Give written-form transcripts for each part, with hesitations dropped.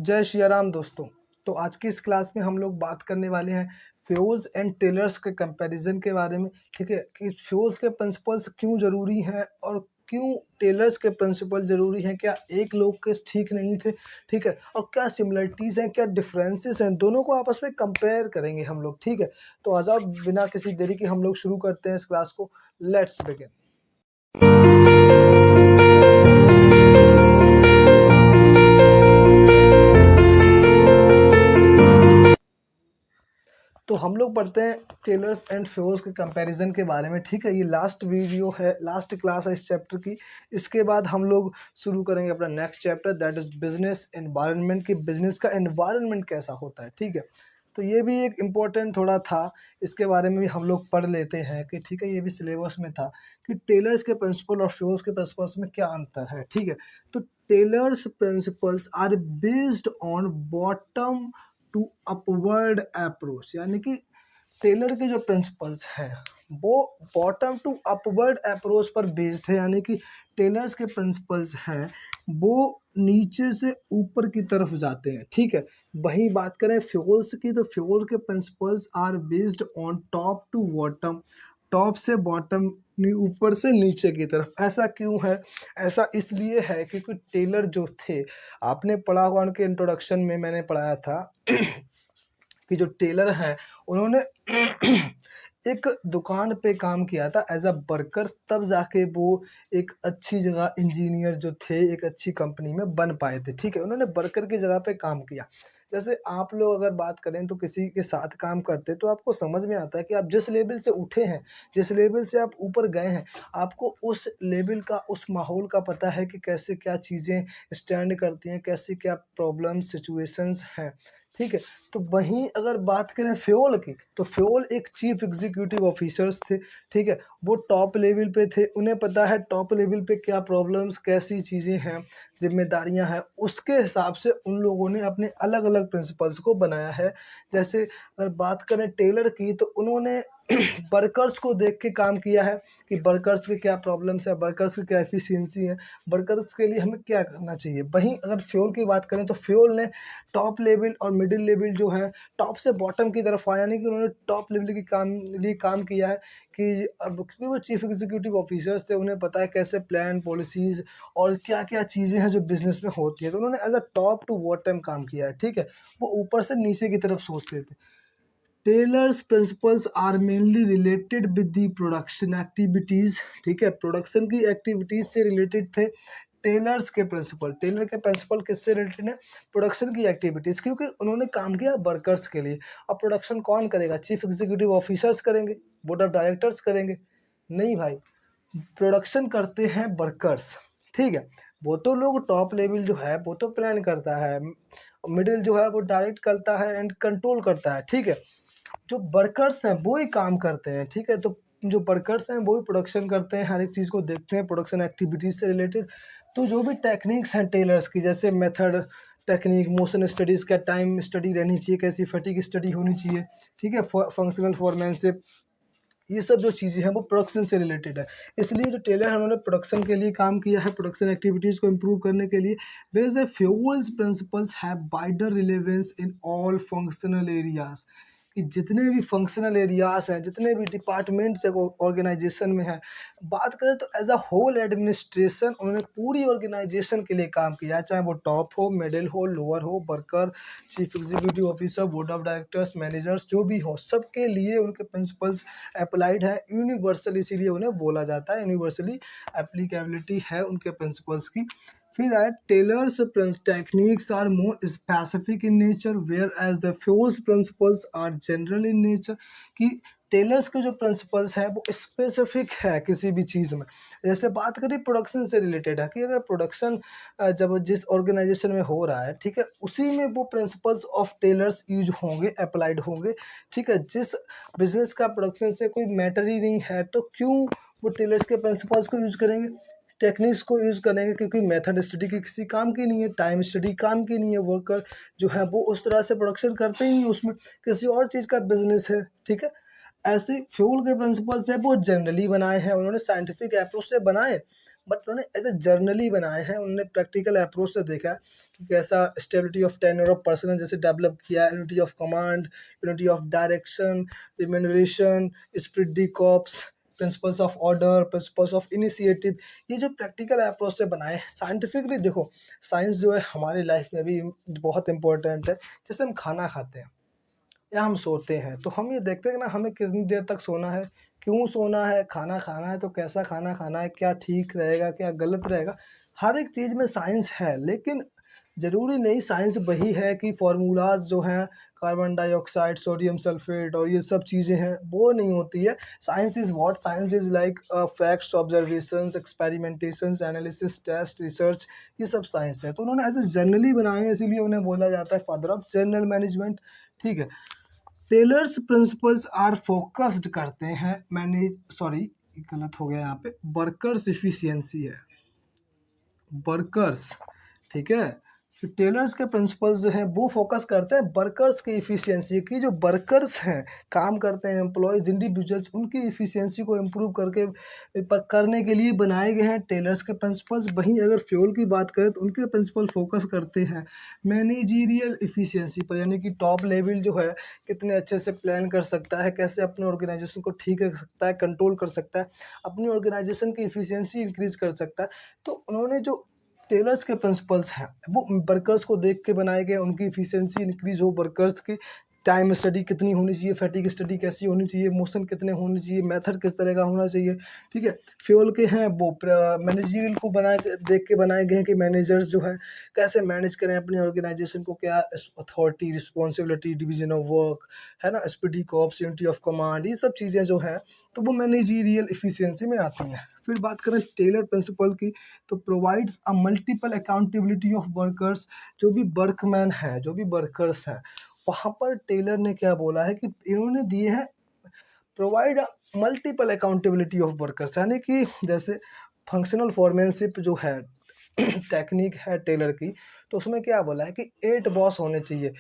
जय श्री राम दोस्तों। तो आज की इस क्लास में हम लोग बात करने वाले हैं फ्यूल्स एंड टेलर्स के कंपैरिजन के बारे में। ठीक है, कि फ्यूल्स के प्रिंसिपल्स क्यों ज़रूरी हैं और क्यों टेलर्स के प्रिंसिपल ज़रूरी हैं। क्या एक लोग के ठीक नहीं थे, ठीक है, और क्या सिमिलरिटीज़ हैं, क्या डिफरेंसेस हैं, दोनों को आपस में कंपेयर करेंगे हम लोग। ठीक है, तो आ जाओ बिना किसी देरी के हम लोग शुरू करते हैं इस क्लास को। Let's begin. तो हम लोग पढ़ते हैं टेलर्स एंड फ्यूल्स के कंपैरिजन के बारे में। ठीक है, ये लास्ट वीडियो है, लास्ट क्लास है इस चैप्टर की। इसके बाद हम लोग शुरू करेंगे अपना next chapter, that is business environment, की बिजनेस का एनवायरनमेंट कैसा होता है। ठीक है, तो ये भी एक इम्पोर्टेंट थोड़ा था, इसके बारे में भी हम लोग पढ़ लेते हैं कि ठीक है, ये भी सिलेबस में था कि टेलर्स के प्रिंसिपल और फ्यूल्स के प्रिंसिपल्स में क्या अंतर है। ठीक है, तो Taylor's principles are based on bottom to upward approach, यानी कि टेलर के जो प्रिंसिपल्स हैं वो बॉटम टू अपवर्ड अप्रोच पर बेस्ड है। यानी कि टेलर्स के प्रिंसिपल्स हैं वो नीचे से ऊपर की तरफ जाते हैं। ठीक है, वहीं बात करें फ्यूल्स की, तो फ्यूल के principles are based on top to bottom, top से बॉटम, ऊपर से नीचे की तरफ। ऐसा क्यों है? ऐसा इसलिए है क्योंकि टेलर जो थे, आपने पढ़ा होगा उनके इंट्रोडक्शन में, मैंने पढ़ाया था कि जो टेलर हैं उन्होंने एक दुकान पे काम किया था एज अ वर्कर, तब जाके वो एक अच्छी जगह इंजीनियर जो थे एक अच्छी कंपनी में बन पाए थे। ठीक है, उन्होंने वर्कर की जगह पे काम किया। जैसे आप लोग अगर बात करें तो किसी के साथ काम करते तो आपको समझ में आता है कि आप जिस लेवल से उठे हैं, जिस लेवल से आप ऊपर गए हैं, आपको उस लेवल का, उस माहौल का पता है कि कैसे क्या चीज़ें स्टैंड करती हैं, कैसे क्या प्रॉब्लम सिचुएशंस हैं। ठीक है, तो वहीं अगर बात करें फ्योल की, तो फ्योल एक चीफ एग्जीक्यूटिव ऑफिसर्स थे। ठीक है, वो टॉप लेवल पे थे, उन्हें पता है टॉप लेवल पे क्या प्रॉब्लम्स, कैसी चीज़ें हैं, जिम्मेदारियां हैं, उसके हिसाब से उन लोगों ने अपने अलग अलग प्रिंसिपल्स को बनाया है। जैसे अगर बात करें टेलर की, तो उन्होंने वर्कर्स को देख के काम किया है कि वर्कर्स के क्या प्रॉब्लम्स है, वर्कर्स की क्या एफिशिएंसी है, वर्कर्स के लिए हमें क्या करना चाहिए। वहीं अगर फ्यूल की बात करें तो फ्यूल ने टॉप लेवल और मिडिल लेवल जो है, टॉप से बॉटम की तरफ आया, यानी कि उन्होंने टॉप लेवल की काम किया है कि अब क्योंकि वो चीफ एग्जीक्यूटिव ऑफिसर्स थे, उन्हें पता है कैसे प्लान, पॉलिसीज़ और क्या क्या चीज़ें हैं जो बिजनेस में होती है, तो उन्होंने as a top to bottom काम किया है। ठीक है, वो ऊपर से नीचे की तरफ सोचते थे। Taylor's principles are mainly related with the production activities. ठीक है, प्रोडक्शन की एक्टिविटीज़ से रिलेटेड थे टेलर्स के प्रिंसिपल। टेलर के प्रिंसिपल किससे रिलेटेड है? प्रोडक्शन की एक्टिविटीज़, क्योंकि उन्होंने काम किया वर्कर्स के लिए। अब प्रोडक्शन कौन करेगा? चीफ एग्जीक्यूटिव ऑफिसर्स करेंगे, बोर्ड ऑफ डायरेक्टर्स करेंगे? नहीं भाई, प्रोडक्शन करते हैं वर्कर्स। ठीक है, वो तो लोग टॉप लेवल जो है वो तो प्लान करता है, मिडिल जो है वो डायरेक्ट करता है एंड कंट्रोल करता है। ठीक है, जो वर्कर्स हैं वो ही काम करते हैं। ठीक है, तो जो वर्कर्स हैं वो ही प्रोडक्शन करते हैं, हर एक चीज़ को देखते हैं प्रोडक्शन एक्टिविटीज़ से रिलेटेड। तो जो भी टेक्निक्स हैं टेलर्स की, जैसे मेथड, टेक्निक, मोशन स्टडीज़, का टाइम स्टडी रहनी चाहिए, कैसी फटीग स्टडी होनी चाहिए। ठीक है, फंक्शनल फोरमैनशिप, ये सब जो चीज़ें हैं वो प्रोडक्शन से रिलेटेड है। इसलिए जो टेलर है उन्होंने प्रोडक्शन के लिए काम किया है, प्रोडक्शन एक्टिविटीज़ को इम्प्रूव करने के लिए। Where the Fayol's principles have wider relevance in all functional areas, कि जितने भी फंक्शनल एरियाज हैं, जितने भी डिपार्टमेंट्स ऑर्गेनाइजेशन में हैं, बात करें तो एज अ होल एडमिनिस्ट्रेशन उन्होंने पूरी ऑर्गेनाइजेशन के लिए काम किया है, चाहे वो टॉप हो, मिडिल हो, लोअर हो, worker, chief executive officer, board of directors, managers, जो भी हो, सबके लिए उनके प्रिंसिपल्स अप्लाइड है, यूनिवर्सल, इसीलिए उन्हें बोला जाता है, यूनिवर्सली एप्लीकेबिलिटी है उनके प्रिंसिपल्स की। फिर है Taylor's techniques are more specific in nature whereas the Fayol's principles are general in nature, कि टेलर्स के जो प्रिंसिपल्स हैं वो स्पेसिफिक है किसी भी चीज़ में। जैसे बात करें प्रोडक्शन से रिलेटेड है कि अगर प्रोडक्शन जब जिस ऑर्गेनाइजेशन में हो रहा है, ठीक है, उसी में वो प्रिंसिपल्स ऑफ टेलर्स यूज होंगे, अप्लाइड होंगे। ठीक है, जिस बिजनेस का प्रोडक्शन से कोई मैटर ही नहीं है तो क्यों वो टेलर्स के प्रिंसिपल्स को यूज करेंगे, टेक्निक्स को यूज़ करेंगे, क्योंकि मेथड स्टडी की किसी काम की नहीं है, टाइम स्टडी काम की नहीं है। वर्कर जो है वो उस तरह से प्रोडक्शन करते ही नहीं, उसमें किसी और चीज़ का बिजनेस है। ठीक है, ऐसे फ्यूल के प्रिंसिपल्स है वो जनरली बनाए हैं, उन्होंने साइंटिफिक अप्रोच से बनाए, बट उन्होंने एज ए जर्नली बनाए हैं। उन्होंने प्रैक्टिकल अप्रोच से देखा है कि कैसा stability of tenure of person जैसे डेवलप किया, unity of command, unity of direction, remuneration, spirit D cops, principles of order, principles of initiative, ये जो प्रैक्टिकल अप्रोच से बनाए हैं। साइंटिफिकली देखो, साइंस जो है हमारी लाइफ में भी बहुत इंपॉर्टेंट है। जैसे हम खाना खाते हैं या हम सोते हैं, तो हम ये देखते हैं कि ना हमें कितनी देर तक सोना है, क्यों सोना है, खाना खाना है तो कैसा खाना खाना है, क्या ठीक रहेगा, क्या गलत रहेगा। हर एक चीज़ में साइंस है, लेकिन ज़रूरी नहीं साइंस वही है कि फार्मूलाज जो हैं कार्बन डाइऑक्साइड, सोडियम सल्फेट और ये सब चीज़ें हैं, वो नहीं होती है। Science is what, science is like facts, observations, experimentations, analysis, test, research, ये सब साइंस है। तो उन्होंने ऐसे जर्नली बनाए हैं, इसीलिए उन्हें बोला जाता है फादर ऑफ जर्नल मैनेजमेंट। ठीक है। टेलर्स प्रिंसिपल्स आर फोकस्ड करते हैं गलत हो गया यहाँ पे, वर्कर्स इफिशियंसी है, वर्कर्स। ठीक है। तो टेलर्स के प्रिंसिपल्स जो हैं वो फोकस करते हैं वर्कर्स की इफ़िशियंसी की। जो वर्कर्स हैं, काम करते हैं, एम्प्लॉयज़, इंडिविजुअल्स, उनकी इफ़िशियंसी को इम्प्रूव करने के लिए बनाए गए हैं टेलर्स के प्रिंसिपल्स। वहीं अगर फ्यूल की बात करें तो उनके प्रिंसिपल फोकस करते हैं मैनेजीरियल इफ़िशियंसी पर, यानी कि टॉप लेवल जो है कितने अच्छे से प्लान कर सकता है, कैसे अपने ऑर्गेनाइजेशन को ठीक रख सकता है, कंट्रोल कर सकता है, अपनी ऑर्गेनाइजेशन की इफ़िशियंसी इंक्रीज़ कर सकता है। तो उन्होंने जो टेलर्स के प्रिंसिपल्स हैं वो वर्कर्स को देख के बनाए गए, उनकी इफ़िशियंसी इंक्रीज़ हो, वर्कर्स की टाइम स्टडी कितनी होनी चाहिए, फैटिग स्टडी कैसी होनी चाहिए, मोशन कितने होने चाहिए, मेथड किस तरह का होना चाहिए। ठीक है। फ्यूल के हैं वो मैनेजरियल को देख के बनाए गए हैं कि मैनेजर्स जो हैं कैसे मैनेज करें अपनी ऑर्गेनाइजेशन को, क्या authority, responsibility, division of work, है ना, esprit de corps, unity of command, ये सब चीज़ें जो हैं तो वो मैनेजरियल इफ़िशियंसी में आती हैं। फिर बात करें टेलर प्रिंसिपल की, तो provides a multiple accountability of workers. जो भी वर्कमैन है, जो भी वर्कर्स हैं, वहाँ पर टेलर ने क्या बोला है कि इन्होंने दिए हैं provide multiple accountability of workers, यानी कि जैसे फंक्शनल फॉरमैनशिप जो है टेक्निक है टेलर की, तो उसमें क्या बोला है कि 8 बॉस होने चाहिए।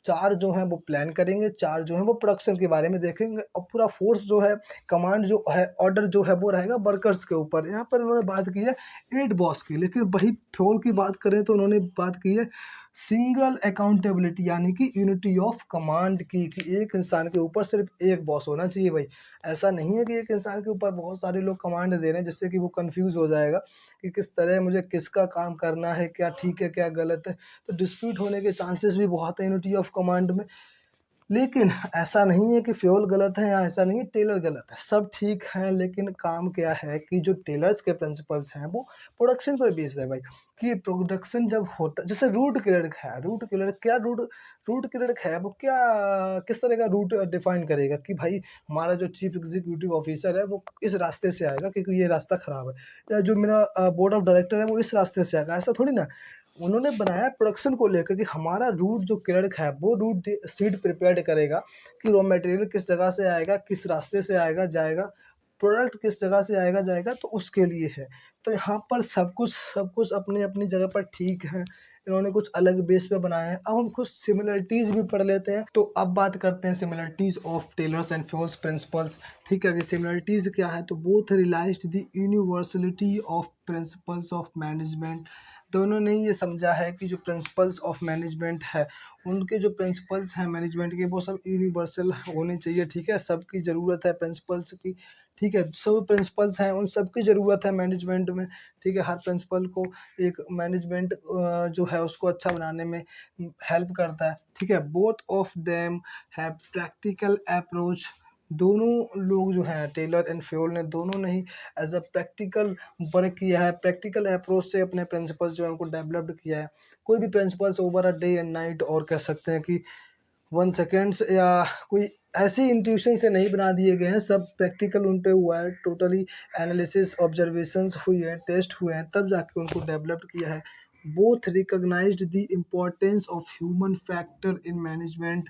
4 जो हैं वो प्लान करेंगे, 4 जो हैं वो प्रोडक्शन के बारे में देखेंगे, और पूरा फोर्स जो है, कमांड जो है, ऑर्डर जो है वो रहेगा वर्कर्स के ऊपर। यहाँ पर उन्होंने बात की है 8 बॉस की, लेकिन वही फ्योल की बात करें तो उन्होंने बात की है सिंगल अकाउंटेबिलिटी, यानी कि यूनिटी ऑफ कमांड की, कि एक इंसान के ऊपर सिर्फ एक बॉस होना चाहिए भाई। ऐसा नहीं है कि एक इंसान के ऊपर बहुत सारे लोग कमांड दे रहे हैं, जिससे कि वो कंफ्यूज हो जाएगा कि किस तरह मुझे किसका काम करना है, क्या ठीक है क्या गलत है, तो डिस्प्यूट होने के चांसेस भी बहुत है यूनिटी ऑफ कमांड में। लेकिन ऐसा नहीं है कि फ्यूल गलत है या ऐसा नहीं है टेलर गलत है, सब ठीक है। लेकिन काम क्या है कि जो टेलर्स के प्रिंसिपल्स हैं वो प्रोडक्शन पर बेस्ड है भाई, कि प्रोडक्शन जब होता, जैसे रूट क्लियरिक है, रूट क्लियरिक है वो क्या, किस तरह का रूट डिफाइन करेगा कि भाई हमारा जो चीफ एग्जीक्यूटिव ऑफिसर है वो इस रास्ते से आएगा क्योंकि ये रास्ता ख़राब है, या जो मेरा बोर्ड ऑफ डायरेक्टर है वो इस रास्ते से आएगा, ऐसा थोड़ी ना। उन्होंने बनाया प्रोडक्शन को लेकर कि हमारा रूट जो क्लर्क है वो रूट सीट प्रिपेयर करेगा कि रॉ मटेरियल किस जगह से आएगा, किस रास्ते से आएगा जाएगा, प्रोडक्ट किस जगह से आएगा जाएगा, तो उसके लिए है। तो यहाँ पर सब कुछ अपनी अपनी जगह पर ठीक है। इन्होंने कुछ अलग बेस पे बनाया है। अब हम कुछ सिमिलरिटीज़ भी पढ़ लेते हैं। तो अब बात करते हैं similarities of Taylor's and Fayol's principles. ठीक है कि सिमिलरिटीज़ क्या है, तो both realised the universality of principles of management. दोनों ने ये समझा है कि जो प्रिंसिपल्स ऑफ मैनेजमेंट है, उनके जो प्रिंसिपल्स हैं मैनेजमेंट के, वो सब यूनिवर्सल होने चाहिए। ठीक है, सबकी ज़रूरत है प्रिंसिपल्स की। ठीक है, सब प्रिंसिपल्स हैं, उन सबकी ज़रूरत है मैनेजमेंट में। ठीक है, हर प्रिंसिपल को एक मैनेजमेंट जो है उसको अच्छा बनाने में हेल्प करता है। ठीक है, both of them have practical approach. दोनों लोग जो हैं टेलर एंड फ्यूल ने, दोनों ने ही एज अ प्रैक्टिकल वर्क किया है, प्रैक्टिकल अप्रोच से अपने प्रिंसिपल्स जो है उनको डेवलप्ड किया है। कोई भी principles over a day and night, और कह सकते हैं कि 1 सेकेंड्स या कोई ऐसी इंट्यूशन से नहीं बना दिए गए हैं, सब प्रैक्टिकल उन पे हुआ है, टोटली एनालिसिस, ऑब्जर्वेशंस हुई है, टेस्ट हुए हैं, तब जाके उनको डेवलप्ड किया है। Both recognised the importance of human factor in management.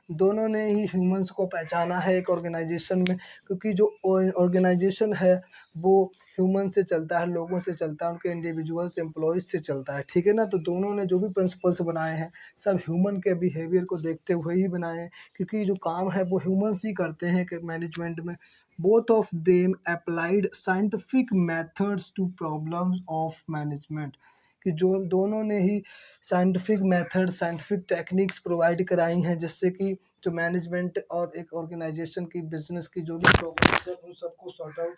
दोनों ने ही ह्यूमंस को पहचाना है एक ऑर्गेनाइजेशन में, क्योंकि जो ऑर्गेनाइजेशन है वो ह्यूमन से चलता है, लोगों से चलता है, उनके इंडिविजुअल्स एम्प्लॉयज़ से चलता है, ठीक है ना। तो दोनों ने जो भी प्रिंसिपल्स बनाए हैं सब ह्यूमन के बिहेवियर को देखते हुए ही बनाए हैं, क्योंकि जो काम है वो ह्यूमंस ही करते हैं कि मैनेजमेंट में। Both of them applied scientific methods to problems of management, कि जो दोनों ने ही scientific method, scientific techniques provide कराई हैं, जिससे कि जो मैनेजमेंट और एक ऑर्गेनाइजेशन की, बिजनेस की जो भी प्रॉब्लम्स है उन सबको sort out.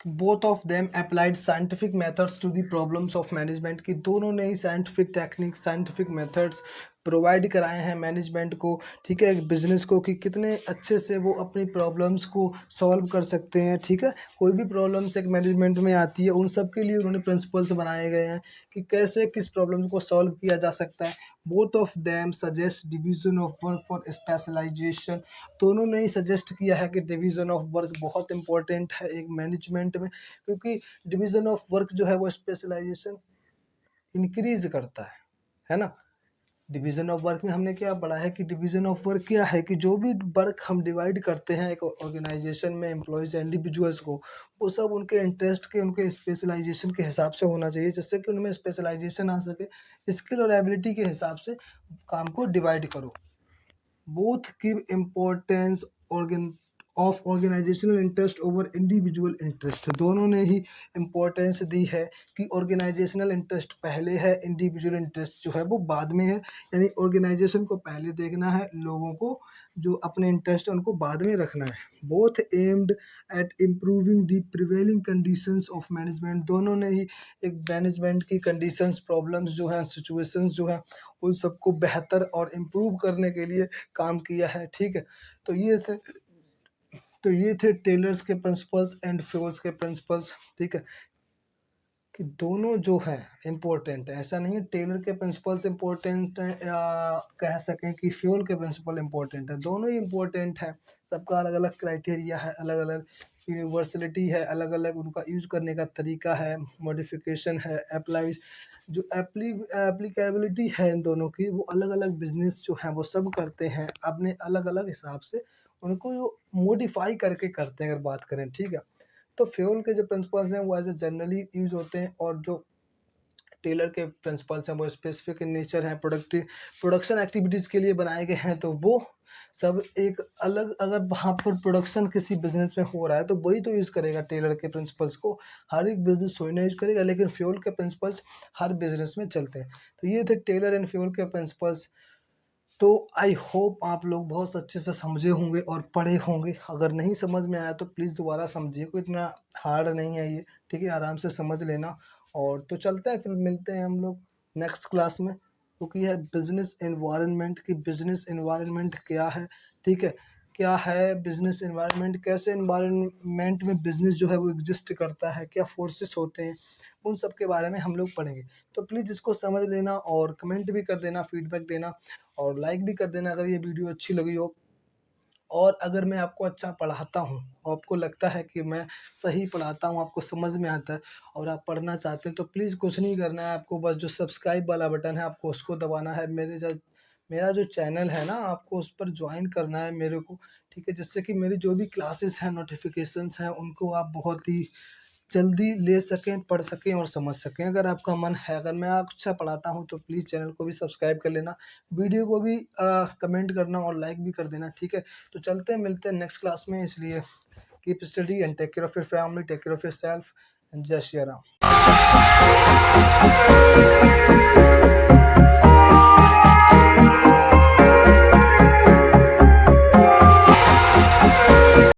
Both of them applied scientific methods to the problems of management, की दोनों ने ही scientific technique, scientific methods provide कराए हैं मैनेजमेंट को, ठीक है, एक बिजनेस को, कि कितने अच्छे से वो अपनी प्रॉब्लम्स को सॉल्व कर सकते हैं, ठीक है। कोई भी प्रॉब्लम्स एक मैनेजमेंट में आती है उन सब के लिए उन्होंने प्रिंसिपल्स बनाए गए हैं कि कैसे किस प्रॉब्लम को सॉल्व किया जा सकता है। Both of them suggest division of work for specialisation, दोनों ने ही सजेस्ट किया है कि डिवीज़न ऑफ वर्क बहुत इंपॉर्टेंट है एक मैनेजमेंट में, क्योंकि डिवीज़न ऑफ वर्क जो है वो स्पेशलाइजेशन इंक्रीज करता है ना। डिवीज़न ऑफ वर्क में हमने क्या पढ़ा है कि डिवीज़न ऑफ वर्क क्या है, कि जो भी वर्क हम डिवाइड करते हैं एक ऑर्गेनाइजेशन में एम्प्लॉयज़ या इंडिविजुअल्स को, वो सब उनके इंटरेस्ट के, उनके स्पेशलाइजेशन के हिसाब से होना चाहिए, जिससे कि उनमें स्पेशलाइजेशन आ सके। स्किल और एबिलिटी के हिसाब से काम को डिवाइड करो। Both give importance of organisational interest over individual interest, दोनों ने ही इम्पोर्टेंस दी है कि ऑर्गेनाइजेशनल इंटरेस्ट पहले है, इंडिविजुअल इंटरेस्ट जो है वो बाद में है, यानी ऑर्गेनाइजेशन को पहले देखना है, लोगों को जो अपने इंटरेस्ट है उनको बाद में रखना है। Both aimed at improving the prevailing conditions of management, दोनों ने ही एक मैनेजमेंट की कंडीशंस, प्रॉब्लम्स जो हैं, सिचुएशंस जो हैं, उन सबको बेहतर और इम्प्रूव करने के लिए काम किया है, ठीक है। तो ये थे टेलर्स के प्रिंसिपल्स एंड फ्यूल्स के प्रिंसिपल्स, ठीक है, कि दोनों जो है इम्पोर्टेंट है। ऐसा नहीं है टेलर के प्रिंसिपल्स इम्पोर्टेंट हैं या कह सकें कि फ्यूल के प्रिंसिपल इम्पोर्टेंट है, दोनों ही इम्पोर्टेंट है। सबका अलग अलग क्राइटेरिया है, अलग अलग यूनिवर्सलिटी है, अलग अलग उनका यूज करने का तरीका है, मॉडिफिकेशन है, अप्लाई जो एप्लीकेबिलिटी है इन दोनों की, वो अलग अलग बिजनेस जो है वो सब करते हैं अपने अलग अलग हिसाब से, उनको जो मॉडिफाई करके करते हैं अगर बात करें, ठीक है। तो फ्यूल के जो प्रिंसिपल्स हैं वो एज ए जनरली यूज होते हैं, और जो टेलर के प्रिंसिपल्स हैं वो स्पेसिफिक इन नेचर हैं, प्रोडक्शन एक्टिविटीज़ के लिए बनाए गए हैं। तो वो सब एक अलग, अगर वहाँ पर प्रोडक्शन किसी बिजनेस में हो रहा है तो वही तो यूज़ करेगा टेलर के प्रिंसिपल्स को, हर एक बिजनेस थोड़ी ना यूज़ करेगा, लेकिन फ्यूल के प्रिंसिपल्स हर बिजनेस में चलते हैं। तो ये थे टेलर एंड फ्यूल के प्रिंसिपल्स। तो आई होप आप लोग बहुत अच्छे से समझे होंगे और पढ़े होंगे। अगर नहीं समझ में आया तो प्लीज़ दोबारा समझिए, कोई इतना हार्ड नहीं है ये, ठीक है, आराम से समझ लेना। और तो चलते हैं, फिर मिलते हैं हम लोग नेक्स्ट क्लास में, क्योंकि है बिजनेस एनवायरनमेंट की, बिजनेस एनवायरनमेंट क्या है, ठीक है, क्या है बिजनेस एनवायरनमेंट, कैसे एनवायरनमेंट में बिजनेस जो है वो एग्जिस्ट करता है, क्या फोर्सेस होते हैं, उन सब के बारे में हम लोग पढ़ेंगे। तो प्लीज़ इसको समझ लेना और कमेंट भी कर देना, फीडबैक देना, और लाइक भी कर देना अगर ये वीडियो अच्छी लगी हो। और अगर मैं आपको अच्छा पढ़ाता हूँ, आपको लगता है कि मैं सही पढ़ाता हूँ, आपको समझ में आता है और आप पढ़ना चाहते हैं, तो प्लीज़ कुछ नहीं करना है आपको, बस जो सब्सक्राइब वाला बटन है आपको उसको दबाना है। मेरा जो चैनल है ना, आपको उस पर ज्वाइन करना है मेरे को, ठीक है, जिससे कि मेरी जो भी क्लासेस हैं, नोटिफिकेशंस हैं, उनको आप बहुत ही जल्दी ले सकें, पढ़ सकें और समझ सकें। अगर आपका मन है, अगर मैं अच्छा पढ़ाता हूँ तो प्लीज़ चैनल को भी सब्सक्राइब कर लेना, वीडियो को भी कमेंट करना और लाइक भी कर देना, ठीक है। तो चलते हैं, मिलते हैं नेक्स्ट क्लास में, इसलिए keep study and take care of your family, take care of yourself and जय श्री राम।